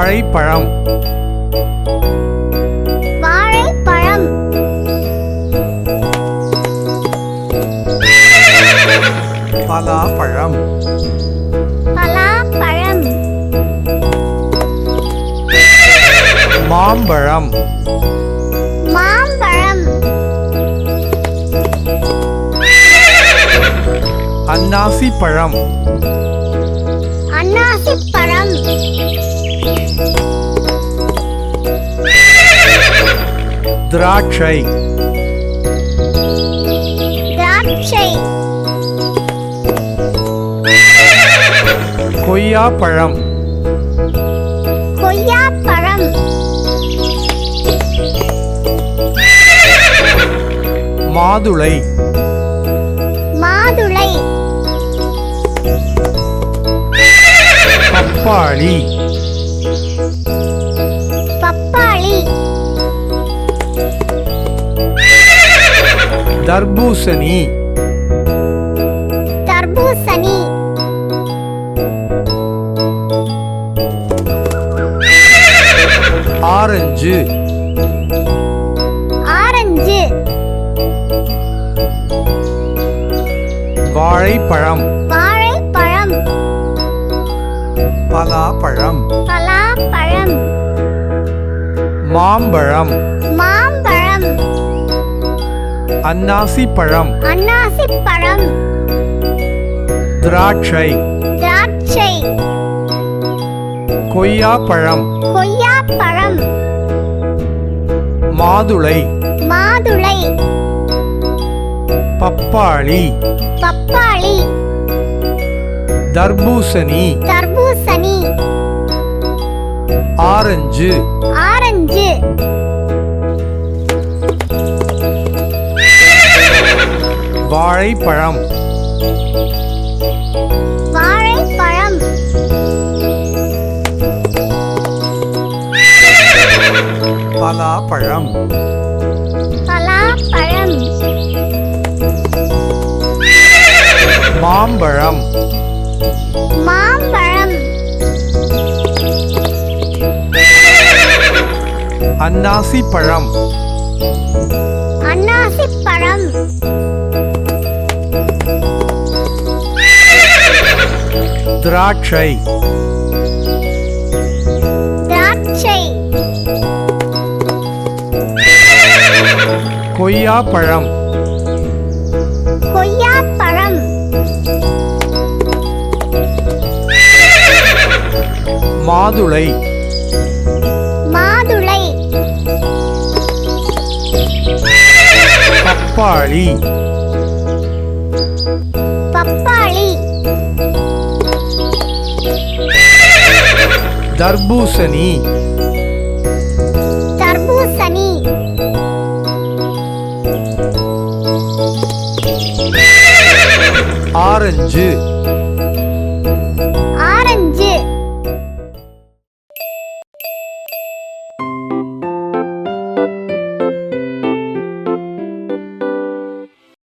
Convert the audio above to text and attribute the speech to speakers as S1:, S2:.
S1: வாழைப்பழம்
S2: வாழைப்பழம்
S1: பலாப்பழம்
S2: பலாப்பழம்
S1: மாம்பழம்
S2: மாம்பழம்
S1: அன்னாசிப்பழம்
S2: அன்னாசிப்பழம்
S1: திராட்சை
S2: திராட்சை
S1: கொய்யாப்பழம்
S2: கொய்யாப்பழம்
S1: மாதுளை
S2: மாதுளை
S1: பப்பாளி
S2: பப்பாளி
S1: தர்பூசணி
S2: தர்பூசணி
S1: ஆரஞ்சு
S2: ஆரஞ்சு
S1: வாழைப்பழம்
S2: வாழைப்பழம்
S1: பலாப்பழம்
S2: பலாப்பழம்
S1: மாம்பழம்
S2: மாம்பழம்
S1: அன்னாசிப்பழம்
S2: அன்னாசிப்பழம்
S1: திராட்சை
S2: திராட்சை
S1: கொய்யாப்பழம்
S2: கொய்யாப்பழம்
S1: மாதுளை
S2: மாதுளை
S1: பப்பாளி
S2: பப்பாளி
S1: தர்பூசணி
S2: தர்பூசணி
S1: ஆரஞ்சு
S2: ஆரஞ்சு
S1: வாழைப்பழம்
S2: வாழைப்பழம்
S1: பலாப்பழம்
S2: பலாப்பழம்
S1: மாம்பழம்
S2: மாம்பழம்
S1: அன்னாசிப்பழம்
S2: அன்னாசிப்பழம்
S1: திராட்சை
S2: திராட்சை
S1: கொய்யாப்பழம்
S2: கொய்யாப்பழம்
S1: மாதுளை
S2: மாதுளை
S1: பப்பாளி
S2: பப்பாளி
S1: தர்பூசணி
S2: தர்பூசணி
S1: ஆரஞ்சு